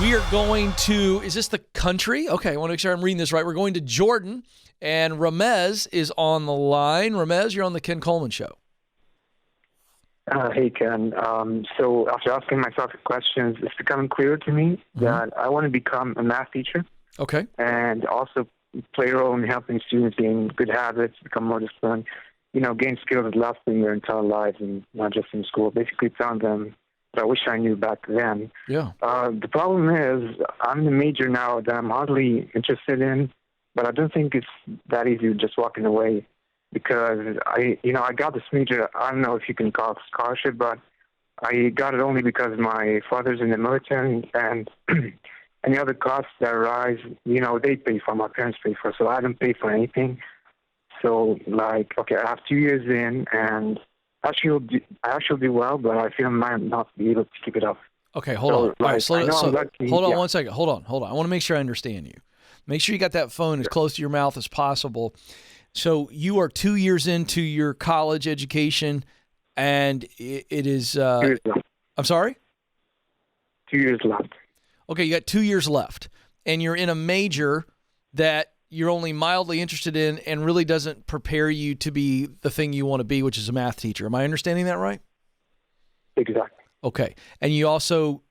We are going to, is this the country? Okay, I want to make sure I'm reading this right. We're going to Jordan, and Ramez is on the line. Ramez, you're on the Ken Coleman Show. Hey, Ken. So after asking myself the questions, it's becoming clear to me that I want to become a math teacher. Okay. And also play a role in helping students gain good habits, become more disciplined, gain skills that last in their entire lives and not just in school. Basically telling them what I wish I knew back then. Yeah. The problem is I'm in a major now that I'm hardly interested in, but I don't think it's that easy just walking away because I got this major. I don't know if you can call it scholarship, but I got it only because my father's in the military and any other costs that arise, they pay for, my parents pay for, so I don't pay for anything. So, I have 2 years in, and I actually do well, but I feel I might not be able to keep it up. Okay, hold on. All right, hold on yeah. 1 second. Hold on. I want to make sure I understand you. Make sure you got that phone as close to your mouth as possible. So you are 2 years into your college education, and it is 2 years left. I'm sorry? 2 years left. Okay, you got 2 years left, and you're in a major that you're only mildly interested in and really doesn't prepare you to be the thing you want to be, which is a math teacher. Am I understanding that right? Exactly. Okay. And you also,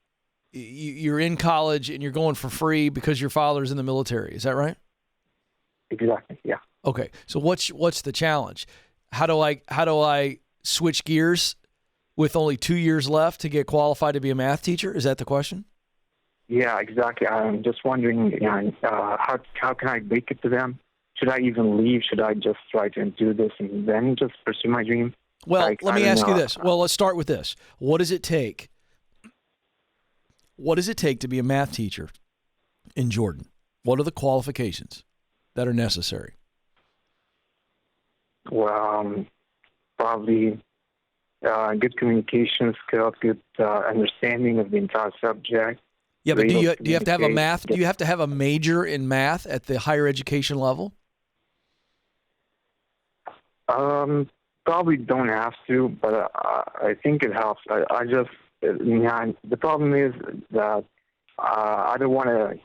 you're in college and you're going for free because your father's in the military. Is that right? Exactly, yeah. Okay. So what's the challenge? How do I switch gears with only 2 years left to get qualified to be a math teacher? Is that the question? Yeah, exactly. I'm just wondering, how can I break it to them? Should I even leave? Should I just try to do this and then just pursue my dream? Well, let me ask you this. Well, let's start with this. What does it take? What does it take to be a math teacher in Jordan? What are the qualifications that are necessary? Well, probably good communication skills, good understanding of the entire subject. Yeah, but do you have to have a math? Do you have to have a major in math at the higher education level? Probably don't have to, but I think it helps. The problem is that I don't want to.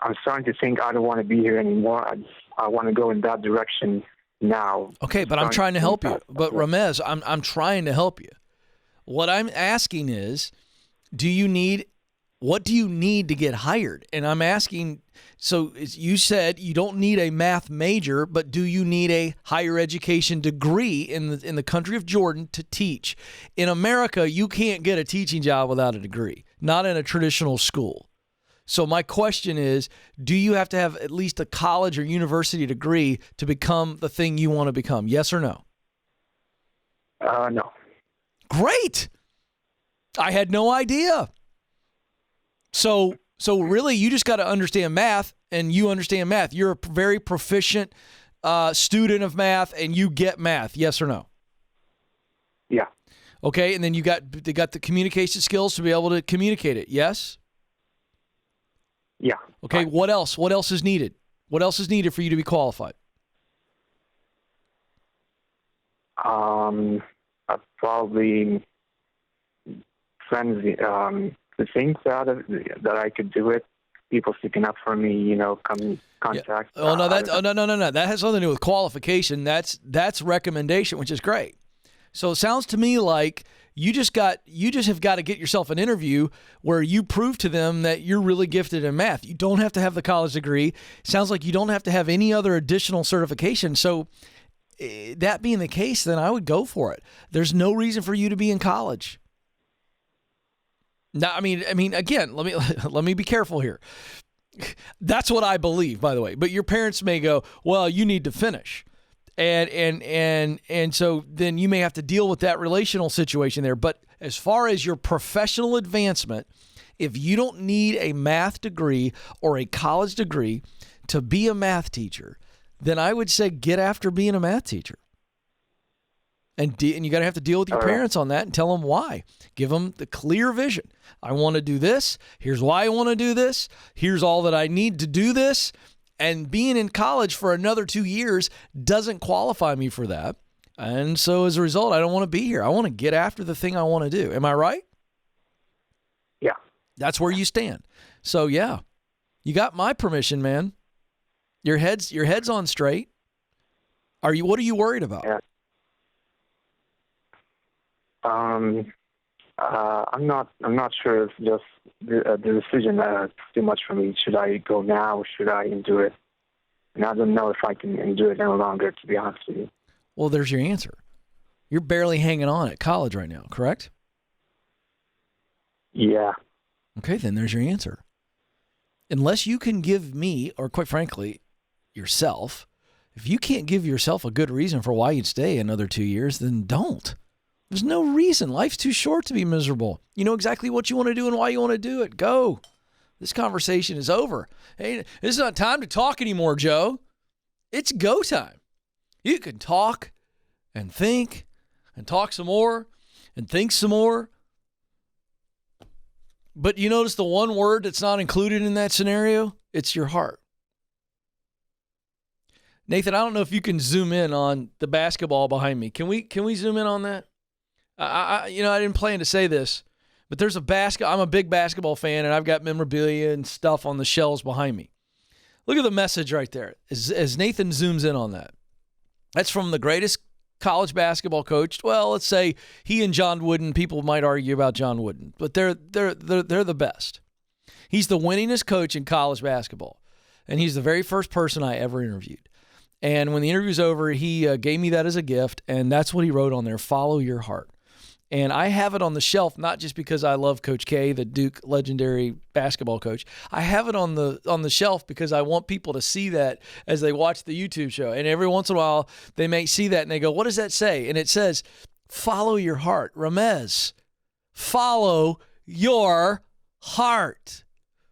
I'm starting to think I don't want to be here anymore. I want to go in that direction now. Okay, but I'm trying to help you. But Ramez, I'm trying to help you. What I'm asking is, what do you need to get hired? And I'm asking, so you said you don't need a math major, but do you need a higher education degree in the country of Jordan to teach? In America, you can't get a teaching job without a degree, not in a traditional school. So my question is, do you have to have at least a college or university degree to become the thing you want to become? Yes or no? No. Great. I had no idea. So really, you just got to understand math, and you understand math. You're a very proficient student of math, and you get math. Yes or no? Yeah. Okay, and then they got the communication skills to be able to communicate it. Yes. Yeah. Okay. Fine. What else? What else is needed? What else is needed for you to be qualified? Probably friends. The things that I could do it, people sticking up for me, contact. Yeah. Oh no, no. That has nothing to do with qualification. That's recommendation, which is great. So it sounds to me like you just have got to get yourself an interview where you prove to them that you're really gifted in math. You don't have to have the college degree. Sounds like you don't have to have any other additional certification. So that being the case, then I would go for it. There's no reason for you to be in college. Now, I mean, again, let me be careful here. That's what I believe, by the way. But your parents may go, well, you need to finish. And so then you may have to deal with that relational situation there. But as far as your professional advancement, if you don't need a math degree or a college degree to be a math teacher, then I would say get after being a math teacher. And you got to have to deal with your parents on that and tell them why. Give them the clear vision. I want to do this. Here's why I want to do this. Here's all that I need to do this. And being in college for another 2 years doesn't qualify me for that. And so as a result, I don't want to be here. I want to get after the thing I want to do. Am I right? Yeah. That's where you stand. So yeah, you got my permission, man. Your head's on straight. What are you worried about? Yeah. I'm not sure if just the decision is too much for me. Should I go now or should I do it? And I don't know if I can do it no longer, to be honest with you. Well, there's your answer. You're barely hanging on at college right now, correct? Yeah. Okay, then there's your answer. Unless you can give me, or quite frankly, yourself, if you can't give yourself a good reason for why you'd stay another 2 years, then don't. There's no reason. Life's too short to be miserable. You know exactly what you want to do and why you want to do it. Go. This conversation is over. Hey, it's not time to talk anymore, Joe. It's go time. You can talk and think and talk some more and think some more. But you notice the one word that's not included in that scenario? It's your heart. Nathan, I don't know if you can zoom in on the basketball behind me. Can we zoom in on that? I didn't plan to say this, but there's I'm a big basketball fan, and I've got memorabilia and stuff on the shelves behind me. Look at the message right there as Nathan zooms in on that. That's from the greatest college basketball coach. Well, let's say he and John Wooden. People might argue about John Wooden, but they're the best. He's the winningest coach in college basketball, and he's the very first person I ever interviewed. And when the interview's over, he gave me that as a gift, and that's what he wrote on there: "Follow your heart." And I have it on the shelf, not just because I love Coach K, the Duke legendary basketball coach. I have it on the shelf because I want people to see that as they watch the YouTube show. And every once in a while, they may see that and they go, "What does that say?" And it says, "Follow your heart." Ramez, follow your heart.